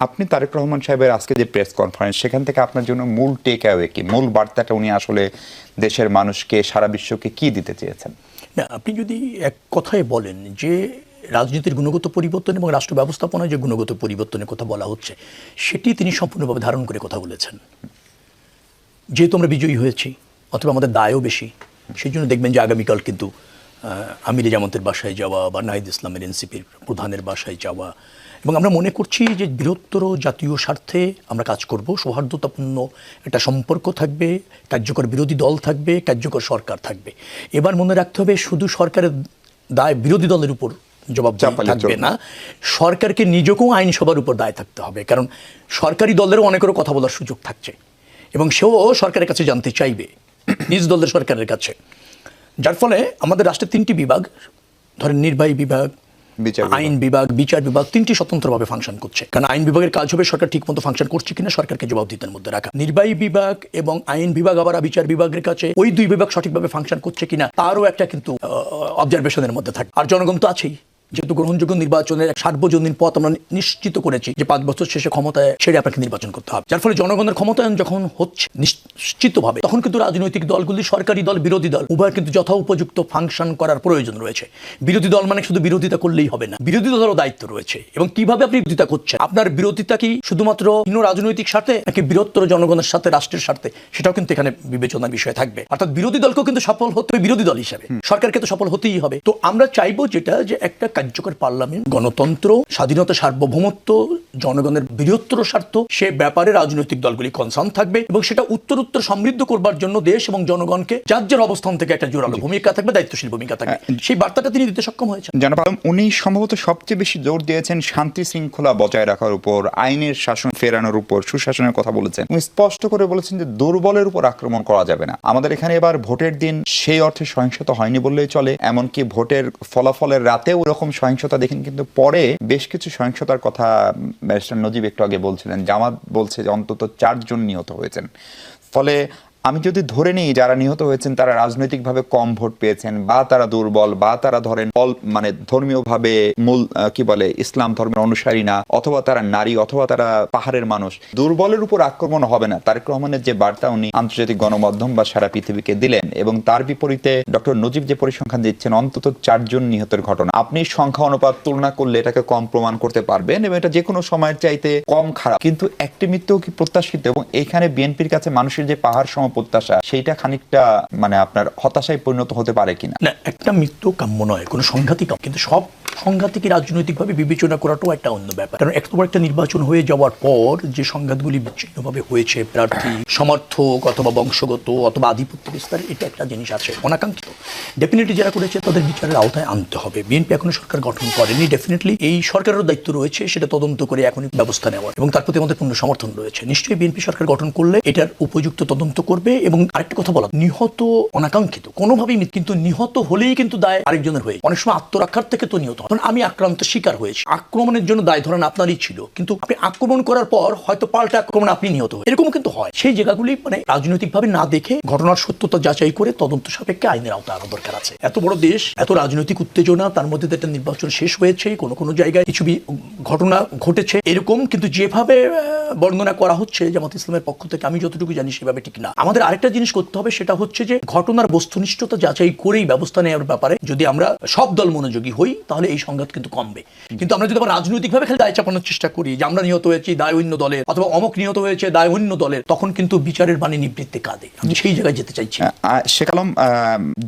আপনি তারেক রহমান সাহেবের আজকে যে প্রেস কনফারেন্স, সেখান থেকে আপনার জন্য মূল টেক অ্যাওয়ে কি, মূল বার্তাটা উনি আসলে দেশের মানুষকে, সারা বিশ্বকে কি দিতে চেয়েছেন? না, আপনি যদি এক কথায় বলেন যে রাজনীতির গুণগত পরিবর্তন এবং রাষ্ট্র ব্যবস্থাপনায় যে গুণগত পরিবর্তনের কথা বলা হচ্ছে, সেটি তিনি সম্পূর্ণভাবে ধারণ করে কথা বলেছেন। যেহেতু আমরা বিজয়ী হয়েছি, অথবা আমাদের দায়ও বেশি, সেই জন্য দেখবেন যে আগামীকাল কিন্তু আমিরে জামাতের বাসায় যাওয়া বা নাহিদ ইসলামের এনসিপির প্রধানের বাসায় যাওয়া, এবং আমরা মনে করছি যে বৃহত্তর জাতীয় স্বার্থে আমরা কাজ করব। সৌহার্দ্যতাপূর্ণ একটা সম্পর্ক থাকবে, কার্যকর বিরোধী দল থাকবে, কার্যকর সরকার থাকবে। এবার মনে রাখতে হবে, শুধু সরকারের দায় বিরোধী দলের উপর জবাব থাকবে না, সরকারকে নিজেকেও আইনসভার উপর দায় থাকতে হবে। কারণ সরকারি দলেরও অনেকেরও কথা বলার সুযোগ থাকছে, এবং সেও সরকারের কাছে জানতে চাইবে, নিজ দলের সরকারের কাছে। যার ফলে আমাদের রাষ্ট্রের তিনটি বিভাগ, ধরেন নির্বাহী বিভাগ, আইন বিভাগ, বিচার বিভাগ, তিনটি স্বতন্ত্রভাবে ফাংশন করছে। কারণ আইন বিভাগের কাজ হবে সরকার ঠিকমতো ফাংশন করছে কিনা সরকারকে জবাবদিহিতার মধ্যে রাখা। নির্বাহী বিভাগ এবং আইন বিভাগ আবার বিচার বিভাগের কাছে ওই দুই বিভাগ সঠিকভাবে ফাংশন করছে কিনা তারও একটা কিন্তু অবজারভেশনের মধ্যে থাকে। আর জনগণ তো আছেই, যেহেতু গ্রহণযোগ্য নির্বাচনের সার্বজনীন পথ আমরা নিশ্চিত করেছি যে 5 বছর শেষে ক্ষমতায় ছেড়ে আপনাকে নির্বাচন করতে হবে। যার ফলে জনগণের ক্ষমতায়ন যখন হচ্ছে নিশ্চিতভাবে, তখন কিন্তু রাজনৈতিক দলগুলি, সরকারি দল, বিরোধী দল, উভয় কিন্তু যথা উপযুক্ত ফাংশন করার প্রয়োজন রয়েছে। বিরোধী দল মানে শুধু বিরোধিতা করলেই হবে না, বিরোধী দলেরও দায়িত্ব রয়েছে। এবং কিভাবে আপনি বিরোধিতা করছেন, আপনার বিরোধিতা কি শুধুমাত্র রাজনৈতিক স্বার্থে নাকি বৃহত্তর জনগণের সাথে, রাষ্ট্রের স্বার্থে, সেটাও কিন্তু এখানে বিবেচনার বিষয় থাকবে। অর্থাৎ বিরোধী দলকেও কিন্তু সফল হতে হবে বিরোধী দল হিসেবে, সরকারকে তো সফল হতেই হবে। তো আমরা চাইবো যেটা, যে একটা কার্যকর পার্লামেন্ট, গণতন্ত্র, স্বাধীনতা, সার্বভৌমত্ব, জনগণের বৃহত্তর স্বার্থ, সে ব্যাপারে রাজনৈতিক দলগুলি কনসার্ন থাকবে, এবং সেটা উত্তর সমৃদ্ধ করবার জন্য দেশ এবং জনগণকে যার যার অবস্থান থেকে একটা জোরালো ভূমিকা থাকবে, দায়িত্বশীল ভূমিকা থাকবে। সেই বার্তাটা তিনি দিতে সক্ষম হয়েছেন। জনাব আলম, উনি সম্ভবত সবচেয়ে বেশি জোর দিয়েছেন শান্তি শৃঙ্খলা বজায় রাখার উপর, আইনের শাসন ফেরানোর উপর, সুশাসনের কথা বলেছেন। উনি স্পষ্ট করে বলেছেন যে দুর্বলের উপর আক্রমণ করা যাবে না। আমাদের এখানে এবার ভোটের দিন সেই অর্থে সহিংসতা হয়নি বললেই চলে, এমনকি ভোটের ফলাফলের রাতেও এরকম সহিংসতা দেখেন, কিন্তু পরে বেশ কিছু সহিংসতার কথা ব্যারিস্টার নজিব একটু আগে বলছিলেন। জামাত বলছে যে অন্তত 4 জন নিহত হয়েছেন। ফলে আমি যদি ধরে নিই যারা নিহত হয়েছেন তারা রাজনৈতিকভাবে কম ভোট পেয়েছেন, বা তারা দুর্বল, বা তারা ধরেন মানে ধর্মীয়ভাবে মূল কি বলে ইসলাম ধর্মের অনুসারী না, অথবা তারা নারী, অথবা তারা পাহাড়ের মানুষ, দুর্বলের উপর আক্রমণ হবে না। তারেক রহমানের যে বার্তা উনি আন্তর্জাতিক গণমাধ্যম বা সারা পৃথিবীকে দিলেন, এবং তার বিপরীতে ডক্টর নজিব যে পরিসংখ্যান দিচ্ছেন অন্তত 4 জন নিহতের ঘটনা, আপনি সংখ্যা অনুপাত তুলনা করলে এটাকে কম প্রমাণ করতে পারবেন, এবং এটা যে কোনো সময়ের চাইতে কম খারাপ। কিন্তু একটি মৃত্যু কি প্রত্যাশিত? এবং এখানে বিএনপির কাছে মানুষের যে পাহাড় সম প্রত্যাশা, সেইটা খানিকটা মানে আপনার হতাশায় পরিণত হতে পারে কিনা? না, একটা মৃত্যু কাম্য নয়, কোনো সংঘাতই কাম্য, কিন্তু সব সংঘাতকে রাজনৈতিকভাবে বিবেচনা করাটাও একটা অন্য ব্যাপার। কারণ এত বড় একটা নির্বাচন হয়ে যাওয়ার পর যে সংঘাতগুলি বিচ্ছিন্নভাবে হয়েছে, প্রার্থী সমর্থক অথবা বংশগত অথবা আধিপত্য বিস্তার, এটা একটা জিনিস আছে অনাকাঙ্ক্ষিত। ডেফিনেটলি যারা করেছে তাদের বিচারের আওতায় আনতে হবে। বিএনপি এখনো সরকার গঠন করেনি, ডেফিনেটলি এই সরকারেরও দায়িত্ব রয়েছে সেটা তদন্ত করে এখনই ব্যবস্থা নেওয়ার, এবং তার প্রতি আমাদের পূর্ণ সমর্থন রয়েছে। নিশ্চয়ই বিএনপি সরকার গঠন করলে এটার উপযুক্ত তদন্ত করবে। এবং আরেকটা কথা বলা, নিহত অনাকাঙ্ক্ষিত কোনোভাবেই, কিন্তু নিহত হলেই কিন্তু দায় আরেকজনের হয়ে, অনেক সময় আত্মরক্ষার থেকে তো নিহত। কারণ আমি আক্রান্ত শিকার হয়েছি, আক্রমণের জন্য দায় ধরেন আপনারই ছিল, কিন্তু আপনি আক্রমণ করার পর হয়তো পাল্টা আক্রমণ আপনি নিহত হয়ে, এরকম কিন্তু হয়। সেই জায়গাগুলি মানে রাজনৈতিকভাবে না দেখে ঘটনার সত্যতা যাচাই করে তদন্ত সাপেক্ষে আইনের আওতায় আনা দরকার আছে। এত বড় দেশ, এত রাজনৈতিক উত্তেজনা, তার মধ্যে একটা নির্বাচন শেষ হয়েছে, কোনো জায়গায় কিছু ঘটনা ঘটেছে এরকম, কিন্তু যেভাবে বর্ণনা করা হচ্ছে জামাত ইসলামের পক্ষ থেকে, আমি যতটুকু জানি সেভাবে ঠিক না। আমাদের আরেকটা জিনিস করতে হবে, সেটা হচ্ছে যে ঘটনার বস্তুনিষ্ঠতা যাচাই করেই ব্যবস্থা নেওয়ার ব্যাপারে যদি আমরা সব দল মনোযোগী হই, তাহলে এই সংঘাত কিন্তু কমবে। কিন্তু আমরা যদি আবার রাজনৈতিকভাবে খালি দায় চাপানোর চেষ্টা করি যে আমরা নিহত হয়েছি দায় অন্য দলের, অথবা অমক নিহত হয়েছে দায় অন্য দলের, তখন কিন্তু বিচারের বাণী নিবৃত্তে কাঁদে। আমি সেই জায়গায় যেতে চাইছি। শেখ আলম,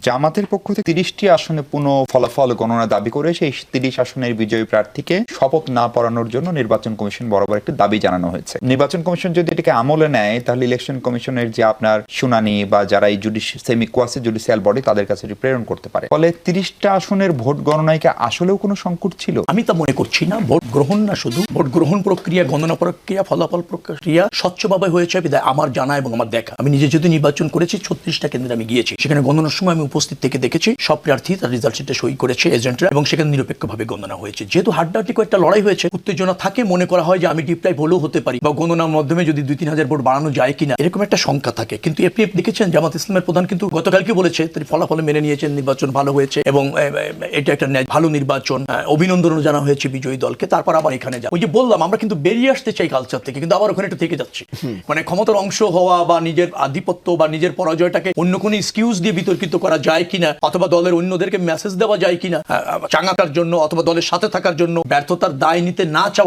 জামাতের পক্ষ থেকে 30টি আসনে পুনঃ ফলাফল গণনা দাবি করে সেই 30 আসনের বিজয়ী প্রার্থীকে শপথ না পড়ানোর জন্য নির্বাচন কমিশন বরাবর একটি দাবি জানানো হয়েছে। নির্বাচন কমিশন যদি এটাকে আমলে নেয়, তাহলে ইলেকশন কমিশনের যে আপনার শুনানি বা যারা এই সেমি কোয়াসি জুডিশিয়াল বডি, তাদের কাছে প্রেরণ করতে পারে। ফলে 30টা আসনের ভোট গণনায় কি আসলেও কোনো সংকট ছিল? আমি তা মনে করছি না। ভোট গ্রহণ না, শুধু ভোট গ্রহণ প্রক্রিয়া, গণনা প্রক্রিয়া, ফলাফল প্রক্রিয়া স্বচ্ছভাবে হয়েছে বিধায় আমার জানা এবং আমার দেখা। আমি নিজে যদি নির্বাচন করেছি, 36টা কেন্দ্রে আমি গিয়েছি, সেখানে গণনার সময় আমি উপস্থিত থেকে দেখেছি সব প্রার্থী তার রেজাল্ট শিটে সই করেছে এজেন্টরা, এবং সেখানে নিরপেক্ষভাবে গণনা হয়েছে। যেহেতু হাড্ডাহাড্ডি কয়েকটা লড়াই হয়েছে, উত্তেজনা থাকে, মনে করা হয় যে আমি ডিপ্রাইভ হলেও হতে পারি, বা গণনার মাধ্যমে যদি 2-3 হাজার ভোট বাড়ানো যায় কিনা, এরকম একটা শঙ্কা থাকে। কিন্তু এপিএফ দেখেছেন, জামাত ইসলামের প্রধান কিন্তু গতকালকে বলেছে তিনি ফলাফল মেনে নিয়েছেন, নির্বাচন ভালো হয়েছে এবং এটা একটা ভালো নির্বাচন। নির্বাচন, অভিনন্দনও জানা হয়েছে বিজয়ী দলকে, তারপর আবার এখানে যা ওই যে বললাম আমরা কিন্তু বেরিয়ে আসতে চাই কালচার থেকে, কিন্তু আবার ওখানে একটু থেকে যাচ্ছি। মানে ক্ষমতার অংশ হওয়া বা নিজের আধিপত্য বা নিজের পরাজয়টাকে অন্য কোনো এক্সকিউজ দিয়ে বিতর্কিত করা যায় কিনা, অথবা দলের অন্যদেরকে মেসেজ দেওয়া যায় কিনা চাঙাটার জন্য, অথবা দলের সাথে থাকার জন্য ব্যর্থতার দায় নিতে না চাওয়া